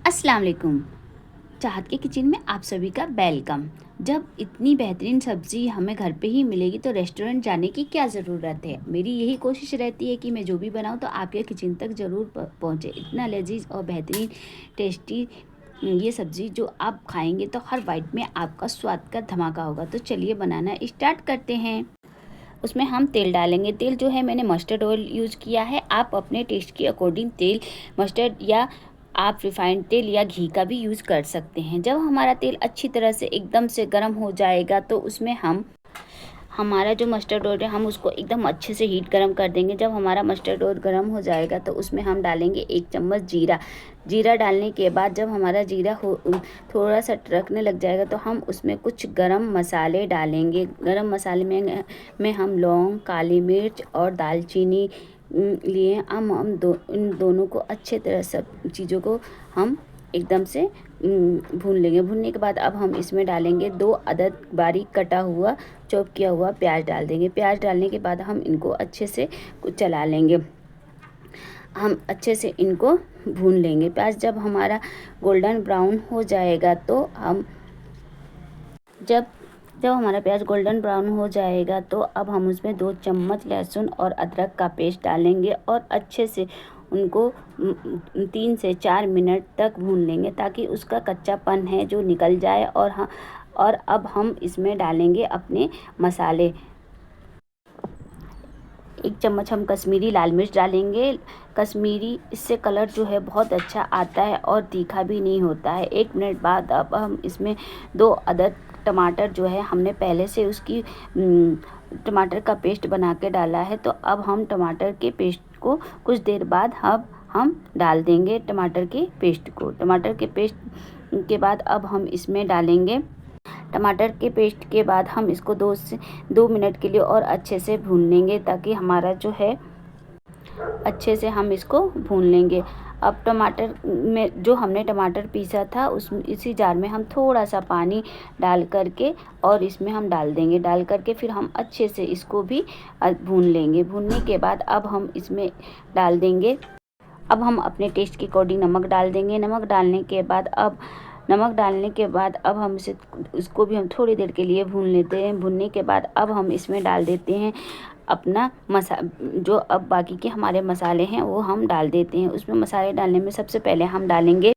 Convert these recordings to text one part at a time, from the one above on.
अस्सलाम वालेकुम। चाहत के किचन में आप सभी का वेलकम। जब इतनी बेहतरीन सब्ज़ी हमें घर पे ही मिलेगी तो रेस्टोरेंट जाने की क्या ज़रूरत है। मेरी यही कोशिश रहती है कि मैं जो भी बनाऊँ तो आपके किचन तक ज़रूर पहुँचे। इतना लजीज और बेहतरीन टेस्टी ये सब्ज़ी जो आप खाएंगे तो हर बाइट में आपका स्वाद का धमाका होगा। तो चलिए बनाना स्टार्ट करते हैं। उसमें हम तेल डालेंगे। तेल जो है मैंने मस्टर्ड ऑयल यूज़ किया है। आप अपने टेस्ट के अकॉर्डिंग तेल मस्टर्ड या आप रिफाइंड तेल या घी का भी यूज़ कर सकते हैं। जब हमारा तेल अच्छी तरह से एकदम से गर्म हो जाएगा तो उसमें हम हमारा जो मस्टर्ड ऑयल है हम उसको एकदम अच्छे से हीट गर्म कर देंगे। जब हमारा मस्टर्ड ऑयल गर्म हो जाएगा तो उसमें हम डालेंगे 1 चम्मच जीरा। जीरा डालने के बाद जब हमारा जीरा थोड़ा सा टरकने लग जाएगा तो हम उसमें कुछ गरम मसाले डालेंगे। गरम मसाले में हम लौंग, काली मिर्च और दालचीनी लिए। हम इन दोनों को अच्छे तरह सब चीज़ों को हम एकदम से भून लेंगे। भूनने के बाद अब हम इसमें डालेंगे 2 अदद बारीक कटा हुआ चॉप किया हुआ प्याज डाल देंगे। प्याज डालने के बाद हम इनको अच्छे से चला लेंगे। हम अच्छे से इनको भून लेंगे। प्याज जब हमारा गोल्डन ब्राउन हो जाएगा तो हम जब जब हमारा प्याज गोल्डन ब्राउन हो जाएगा तो अब हम उसमें 2 चम्मच लहसुन और अदरक का पेस्ट डालेंगे और अच्छे से उनको 3 से 4 मिनट तक भून लेंगे ताकि उसका कच्चापन है जो निकल जाए। और अब हम इसमें डालेंगे अपने मसाले। 1 चम्मच हम कश्मीरी लाल मिर्च डालेंगे। कश्मीरी इससे कलर जो है बहुत अच्छा आता है और तीखा भी नहीं होता है। 1 मिनट बाद अब हम इसमें 2 अदद टमाटर जो है हमने पहले से उसकी टमाटर का पेस्ट बना के डाला है। तो अब हम टमाटर के पेस्ट को कुछ देर बाद हम डाल देंगे टमाटर के पेस्ट को। टमाटर के पेस्ट के बाद अब हम इसमें डालेंगे टमाटर के पेस्ट के बाद हम इसको 2 मिनट के लिए और अच्छे से भून लेंगे ताकि हमारा जो है अच्छे से हम इसको भून लेंगे। अब टमाटर में जो हमने टमाटर पीसा था इसी जार में हम थोड़ा सा पानी डाल करके और इसमें हम डाल देंगे। डाल करके फिर हम अच्छे से इसको भी भून लेंगे। भूनने के बाद अब हम इसमें डाल देंगे अब हम अपने टेस्ट के अकॉर्डिंग नमक डाल देंगे। नमक डालने के बाद अब हम इसको भी हम थोड़ी देर के लिए भून लेते हैं। भूनने के बाद अब हम इसमें डाल देते हैं अपना जो अब बाकी के हमारे मसाले हैं वो हम डाल देते हैं। उसमें मसाले डालने में सबसे पहले हम डालेंगे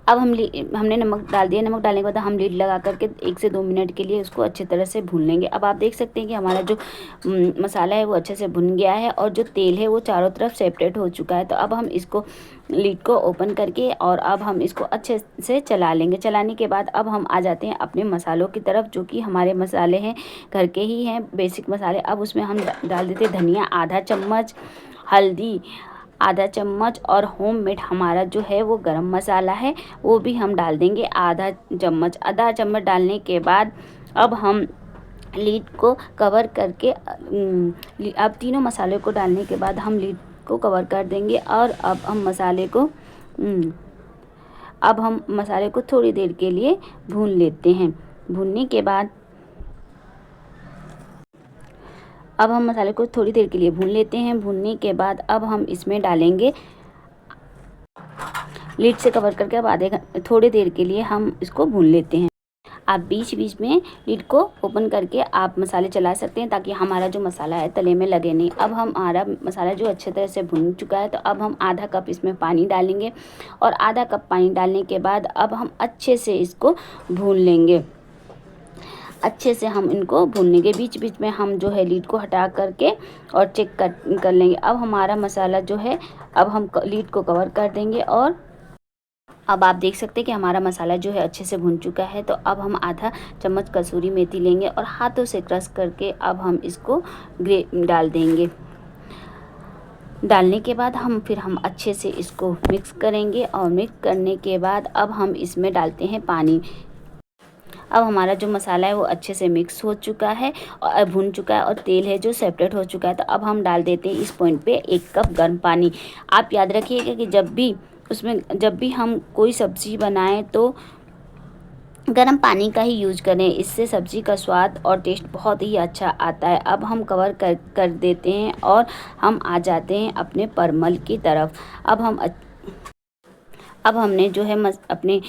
अब हमने नमक डाल दिया। नमक डालने के बाद हम लीड लगा करके 1 से 2 मिनट के लिए उसको अच्छे तरह से भून लेंगे। अब आप देख सकते हैं कि हमारा जो मसाला है वो अच्छे से भुन गया है और जो तेल है वो चारों तरफ सेपरेट हो चुका है। तो अब हम इसको लीड को ओपन करके और अब हम इसको अच्छे से चला लेंगे। चलाने के बाद अब हम आ जाते हैं अपने मसालों की तरफ जो कि हमारे मसाले हैं घर के ही हैं बेसिक मसाले। अब उसमें हम डाल देते धनिया आधा चम्मच, हल्दी आधा चम्मच और होममेड हमारा जो है वो गरम मसाला है वो भी हम डाल देंगे आधा चम्मच डालने के बाद अब हम लीड को कवर करके अब तीनों मसाले को डालने के बाद हम लीड को कवर कर देंगे और अब हम मसाले को थोड़ी देर के लिए भून लेते हैं। भूनने के बाद अब हम मसाले को थोड़ी देर के लिए भून लेते हैं। भूनने के बाद अब हम इसमें डालेंगे लीड से कवर करके अब थोड़ी देर के लिए हम इसको भून लेते हैं। आप बीच बीच में लीड को ओपन करके आप मसाले चला सकते हैं ताकि हमारा जो मसाला है तले में लगे नहीं। अब हमारा मसाला जो अच्छे तरह से भुन चुका है तो अब हम आधा कप इसमें पानी डालेंगे और आधा कप पानी डालने के बाद अब हम अच्छे से इसको भून लेंगे। अच्छे से हम इनको भून लेंगे। बीच बीच में हम जो है लीड को हटा करके और चेक कर लेंगे। अब हमारा मसाला जो है अब हम लीड को कवर कर देंगे और अब आप देख सकते हैं कि हमारा मसाला जो है अच्छे से भुन चुका है। तो अब हम आधा चम्मच कसूरी मेथी लेंगे और हाथों से क्रश करके अब हम इसको डाल देंगे। डालने के बाद हम अच्छे से इसको मिक्स करेंगे और मिक्स करने के बाद अब हम इसमें डालते हैं पानी। अब हमारा जो मसाला है वो अच्छे से मिक्स हो चुका है और भुन चुका है और तेल है जो सेपरेट हो चुका है। तो अब हम डाल देते हैं इस पॉइंट पे 1 कप गर्म पानी। आप याद रखिएगा कि जब भी हम कोई सब्ज़ी बनाएं तो गर्म पानी का ही यूज करें। इससे सब्ज़ी का स्वाद और टेस्ट बहुत ही अच्छा आता है। अब हम कवर कर देते हैं और हम आ जाते हैं अपने परमल की तरफ। अब हमने जो है अपने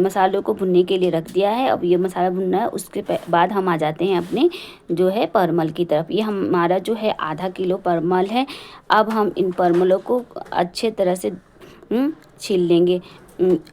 मसालों को भुनने के लिए रख दिया है। अब ये मसाला भुनना है, उसके बाद हम आ जाते हैं अपने जो है परमल की तरफ। ये हमारा जो है आधा किलो परमल है। अब हम इन परमलों को अच्छे तरह से छील लेंगे।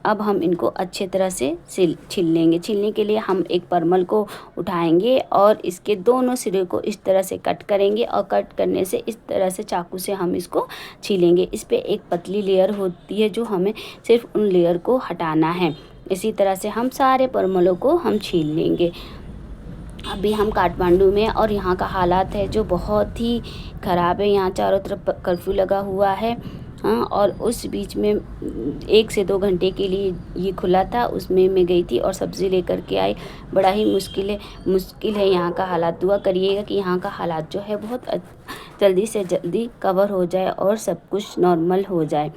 अब हम इनको अच्छे तरह से छील लेंगे। छीलने के लिए हम एक परमल को उठाएंगे और इसके दोनों सिरे को इस तरह से कट करेंगे और कट करने से इस तरह से चाकू से हम इसको छीलेंगे। इस पे एक पतली लेयर होती है जो हमें सिर्फ उन लेयर को हटाना है। इसी तरह से हम सारे परमलों को हम छील लेंगे। अभी हम काठमांडू में और यहाँ का हालात है जो बहुत ही ख़राब है। यहाँ चारों तरफ कर्फ्यू लगा हुआ है। हाँ, और उस बीच में 1 से 2 घंटे के लिए ये खुला था, उसमें मैं गई थी और सब्ज़ी लेकर के आई। बड़ा ही मुश्किल है यहाँ का हालात। दुआ करिएगा कि यहाँ का हालात जो है बहुत जल्दी से जल्दी कवर हो जाए और सब कुछ नॉर्मल हो जाए।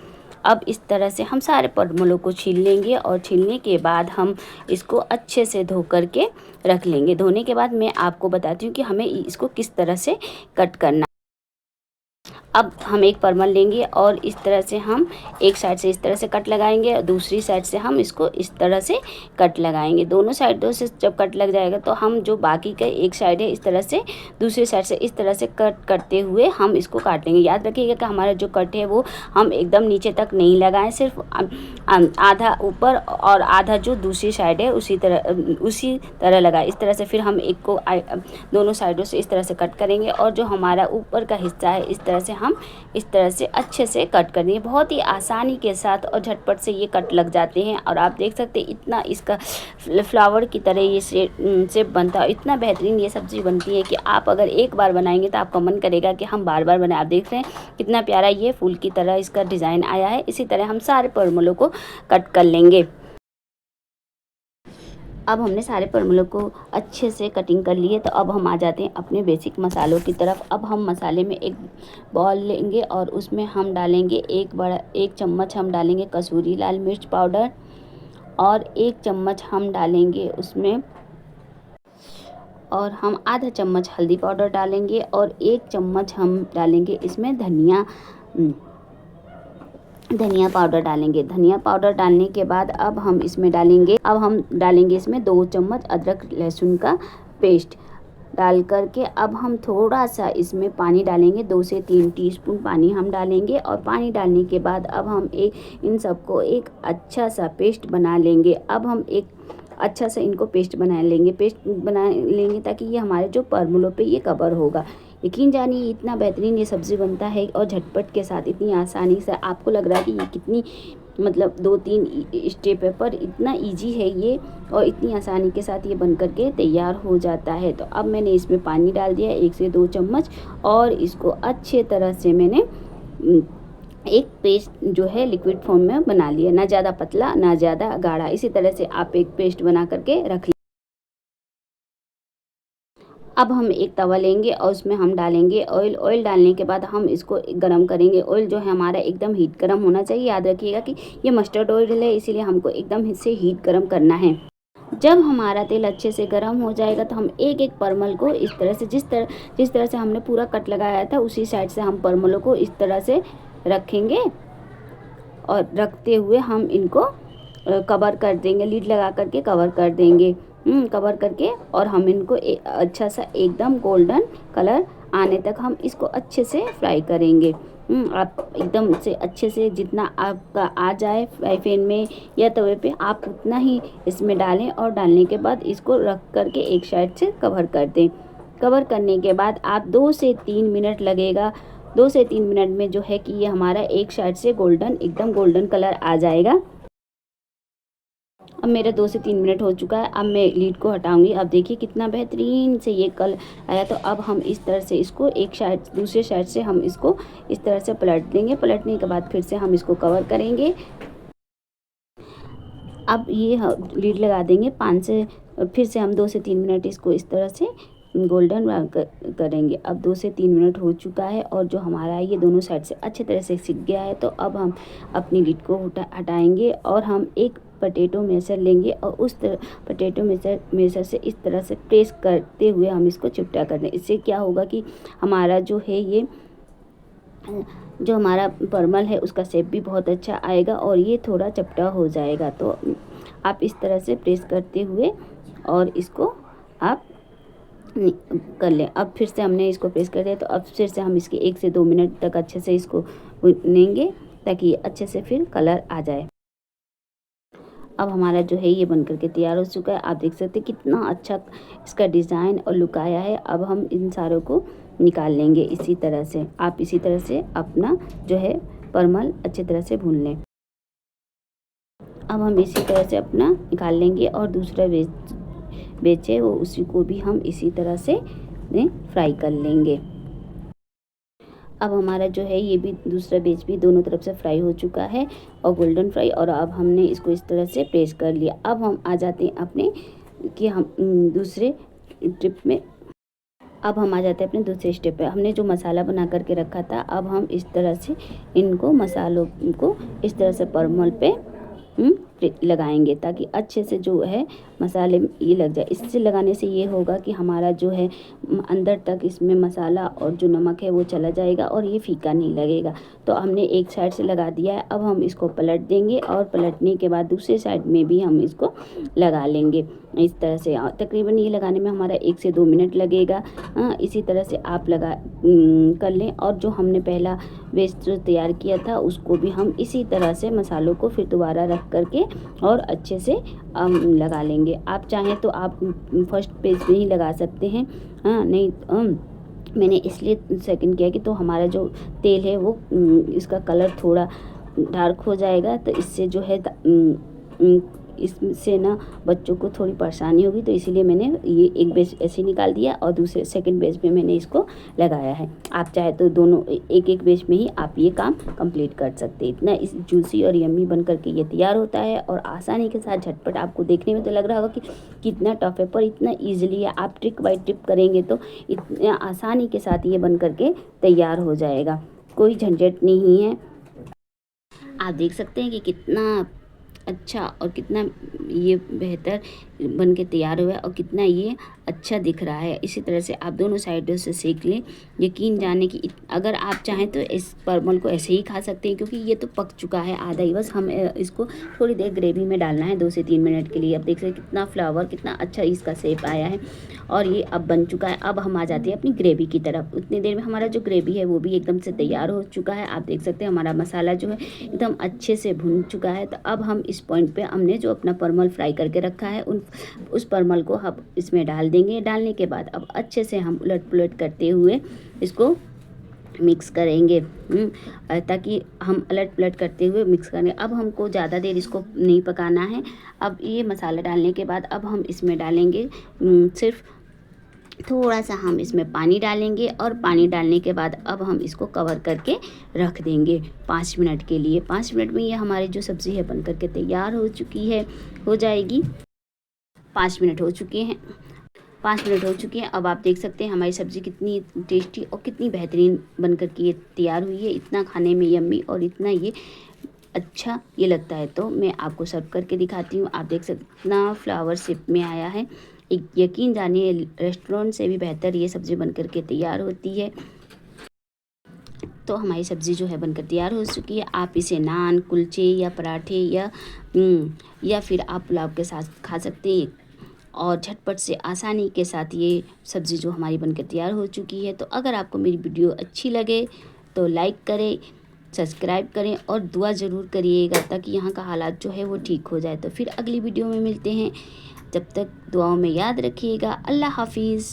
अब इस तरह से हम सारे परमलों को छील लेंगे और छीलने के बाद हम इसको अच्छे से धो कर के रख लेंगे। धोने के बाद मैं आपको बताती हूँ कि हमें इसको किस तरह से कट करना। अब हम एक परमल लेंगे और इस तरह से हम एक साइड से इस तरह से कट लगाएंगे और दूसरी साइड से हम इसको इस तरह से कट लगाएंगे। दोनों साइडों से जब कट लग जाएगा तो हम जो बाकी का एक साइड है इस तरह से दूसरी साइड से इस तरह से कट करते हुए हम इसको काट लेंगे। याद रखिएगा कि हमारा जो कट है वो हम एकदम नीचे तक नहीं लगाएं, सिर्फ आधा ऊपर और आधा जो दूसरी साइड है उसी तरह लगाएं। इस तरह से फिर हम एक को दोनों साइडों से इस तरह से कट करेंगे और जो हमारा ऊपर का हिस्सा है इस तरह से हम इस तरह से अच्छे से कट कर देंगे। बहुत ही आसानी के साथ और झटपट से ये कट लग जाते हैं। और आप देख सकते हैं इतना इसका फ्लावर की तरह ये शेप बनता है। इतना बेहतरीन ये सब्ज़ी बनती है कि आप अगर एक बार बनाएंगे तो आपका मन करेगा कि हम बार बार बनाएं। आप देख रहे हैं कितना प्यारा ये फूल की तरह इसका डिज़ाइन आया है। इसी तरह हम सारे परमलों को कट कर लेंगे। अब हमने सारे परमलों को अच्छे से कटिंग कर ली है, तो अब हम आ जाते हैं अपने बेसिक मसालों की तरफ। अब हम मसाले में एक बॉल लेंगे और उसमें हम डालेंगे 1 चम्मच हम डालेंगे कसूरी लाल मिर्च पाउडर और 1 चम्मच हम डालेंगे उसमें और हम आधा चम्मच हल्दी पाउडर डालेंगे और 1 चम्मच हम डालेंगे इसमें धनिया पाउडर डालेंगे। धनिया पाउडर डालने के बाद अब हम डालेंगे इसमें 2 चम्मच अदरक लहसुन का पेस्ट डाल करके अब हम थोड़ा सा इसमें पानी डालेंगे। 2 से 3 टीस्पून पानी हम डालेंगे और पानी डालने के बाद अब हम इन सबको एक अच्छा सा पेस्ट बना लेंगे। अब हम एक अच्छा सा इनको पेस्ट बना लेंगे ताकि ये हमारे जो परमलों पे ये कवर होगा। यकीन जानिए इतना बेहतरीन ये सब्ज़ी बनता है और झटपट के साथ इतनी आसानी से। आपको लग रहा है कि ये कितनी 2-3 स्टेप है, पर इतना इजी है ये और इतनी आसानी के साथ ये बन करके तैयार हो जाता है। तो अब मैंने इसमें पानी डाल दिया 1 से 2 चम्मच और इसको अच्छे तरह से मैंने एक पेस्ट जो है लिक्विड फॉर्म में बना लिया, ना ज़्यादा पतला ना ज़्यादा गाढ़ा। इसी तरह से आप एक पेस्ट बना करके रख। अब हम एक तवा लेंगे और उसमें हम डालेंगे ऑयल डालने के बाद हम इसको गरम करेंगे। ऑयल जो है हमारा एकदम हीट गरम होना चाहिए। याद रखिएगा कि ये मस्टर्ड ऑयल है, इसीलिए हमको एकदम से हीट गरम करना है। जब हमारा तेल अच्छे से गर्म हो जाएगा तो हम एक परमल को इस तरह से जिस तरह से हमने पूरा कट लगाया था उसी साइड से हम परमलों को इस तरह से रखेंगे और रखते हुए हम इनको कवर कर देंगे, लीड लगा करके कवर कर देंगे। कवर करके और हम इनको अच्छा सा एकदम गोल्डन कलर आने तक हम इसको अच्छे से फ्राई करेंगे। आप एकदम से अच्छे से जितना आपका आ जाए फ्राई पैन में या तवे पे आप उतना ही इसमें डालें और डालने के बाद इसको रख करके एक साइड से कवर कर दें। कवर करने के बाद आप 2 से 3 मिनट लगेगा। 2 से 3 मिनट में जो है कि ये हमारा एक साइड से एकदम गोल्डन कलर आ जाएगा। अब मेरा 2 से 3 मिनट हो चुका है। अब मैं लीड को हटाऊंगी। अब देखिए कितना बेहतरीन से ये कलर आया। तो अब हम इस तरह से इसको दूसरे साइड से हम इसको इस तरह से पलट देंगे। पलटने के बाद फिर से हम इसको कवर करेंगे। अब ये लीड लगा देंगे फिर से हम 2 से 3 मिनट इसको इस तरह से गोल्डन ब्राउन करेंगे। अब 2 से 3 मिनट हो चुका है और जो हमारा ये दोनों साइड से अच्छे तरह से सिक गया है। तो अब हम अपनी लीड को हटाएंगे और हम एक पोटैटो मैशर लेंगे और उस पोटैटो मैशर से इस तरह से प्रेस करते हुए हम इसको चिपटा कर दें। इससे क्या होगा कि हमारा जो है ये जो हमारा परमल है उसका शेप भी बहुत अच्छा आएगा और ये थोड़ा चपटा हो जाएगा। तो आप इस तरह से प्रेस करते हुए और इसको आप कर लें। अब फिर से हमने इसको प्रेस कर दिया, तो अब फिर से हम इसके 1 से 2 मिनट तक अच्छे से इसको भूनेंगे ताकि ये अच्छे से फिर कलर आ जाए। अब हमारा जो है ये बन करके तैयार हो चुका है। आप देख सकते हैं कितना अच्छा इसका डिज़ाइन और लुक आया है। अब हम इन सारों को निकाल लेंगे इसी तरह से। आप इसी तरह से अपना जो है परमल अच्छी तरह से भून लें। अब हम इसी तरह से अपना निकाल लेंगे और दूसरा बेच है वो उसी को भी हम इसी तरह से फ्राई कर लेंगे। अब हमारा जो है ये भी दूसरा बेच भी दोनों तरफ से फ्राई हो चुका है और गोल्डन फ्राई, और अब हमने इसको इस तरह से प्रेस कर लिया। अब हम आ जाते हैं अपने कि हम दूसरे ट्रिप में अब हम आ जाते हैं अपने दूसरे स्टेप पे। हमने जो मसाला बना करके रखा था, अब हम इस तरह से इनको मसालों को इस तरह से परमल पे लगाएंगे ताकि अच्छे से जो है मसाले ये लग जाए। इससे लगाने से ये होगा कि हमारा जो है अंदर तक इसमें मसाला और जो नमक है वो चला जाएगा और ये फीका नहीं लगेगा। तो हमने एक साइड से लगा दिया है। अब हम इसको पलट देंगे और पलटने के बाद दूसरे साइड में भी हम इसको लगा लेंगे इस तरह से। तकरीबन ये लगाने में हमारा 1 से 2 मिनट लगेगा। इसी तरह से आप कर लें। और जो हमने पहला वेस्ट जो तैयार किया था उसको भी हम इसी तरह से मसालों को फिर दोबारा रख करके और अच्छे से लगा लेंगे। आप चाहें तो आप फर्स्ट पेज में ही लगा सकते हैं। नहीं मैंने इसलिए सेकंड किया कि तो हमारा जो तेल है वो इसका कलर थोड़ा डार्क हो जाएगा, तो इससे जो है इससे ना बच्चों को थोड़ी परेशानी होगी, तो इसीलिए मैंने ये एक बेच ऐसे निकाल दिया और दूसरे सेकंड बेच में मैंने इसको लगाया है। आप चाहे तो दोनों एक बेच में ही आप ये काम कंप्लीट कर सकते हैं। इतना इस जूसी और यम्मी बन करके ये तैयार होता है और आसानी के साथ झटपट। आपको देखने में तो लग रहा होगा कि कितना टफ है, पर इतना ईजिली है। आप ट्रिक बाई ट्रिक करेंगे तो इतना आसानी के साथ ये बन करके तैयार हो जाएगा, कोई झंझट नहीं है। आप देख सकते हैं कि कितना अच्छा और कितना ये बेहतर बन के तैयार हुआ है और कितना ये अच्छा दिख रहा है। इसी तरह से आप दोनों साइडों से सेक लें। यकीन जाने कि अगर आप चाहें तो इस परमल को ऐसे ही खा सकते हैं, क्योंकि ये तो पक चुका है आधा ही। बस हम इसको थोड़ी देर ग्रेवी में डालना है 2 से 3 मिनट के लिए। अब देख सकते हैं कितना फ्लावर, कितना अच्छा इसका शेप आया है और ये अब बन चुका है। अब हम आ जाते हैं अपनी ग्रेवी की तरफ। उतनी देर में हमारा जो ग्रेवी है वो भी एकदम से तैयार हो चुका है। आप देख सकते हैं हमारा मसाला जो है एकदम अच्छे से भुन चुका है। तो अब हम इस पॉइंट पे हमने जो अपना परमल फ्राई करके रखा है उस परमल को हम इसमें डाल देंगे। डालने के बाद अब अच्छे से हम उलट पुलट करते हुए इसको मिक्स करेंगे, ताकि हम अलट पलट करते हुए मिक्स करेंगे। अब हमको ज़्यादा देर इसको नहीं पकाना है। अब ये मसाला डालने के बाद अब हम इसमें डालेंगे सिर्फ थोड़ा सा हम इसमें पानी डालेंगे और पानी डालने के बाद अब हम इसको कवर करके रख देंगे 5 मिनट के लिए। 5 मिनट में ये हमारी जो सब्ज़ी है बन करके तैयार हो जाएगी। 5 मिनट हो चुके हैं। 5 मिनट हो चुके हैं। अब आप देख सकते हैं हमारी सब्ज़ी कितनी टेस्टी और कितनी बेहतरीन बन करके ये तैयार हुई है। इतना खाने में यम्मी और इतना ये अच्छा ये लगता है। तो मैं आपको सर्व करके दिखाती हूँ। आप देख सकते इतना फ्लावर शेप में आया है। यकीन जानिए रेस्टोरेंट से भी बेहतर ये सब्ज़ी बन करके तैयार होती है। तो हमारी सब्ज़ी जो है बनकर तैयार हो चुकी है। आप इसे नान, कुलचे या पराठे या फिर आप पुलाव के साथ खा सकते हैं और झटपट से आसानी के साथ ये सब्ज़ी जो हमारी बनकर तैयार हो चुकी है। तो अगर आपको मेरी वीडियो अच्छी लगे तो लाइक करें, सब्सक्राइब करें और दुआ ज़रूर करिएगा ताकि यहाँ का हालात जो है वो ठीक हो जाए। तो फिर अगली वीडियो में मिलते हैं। जब तक दुआओं में याद रखिएगा। अल्लाह हाफिज़।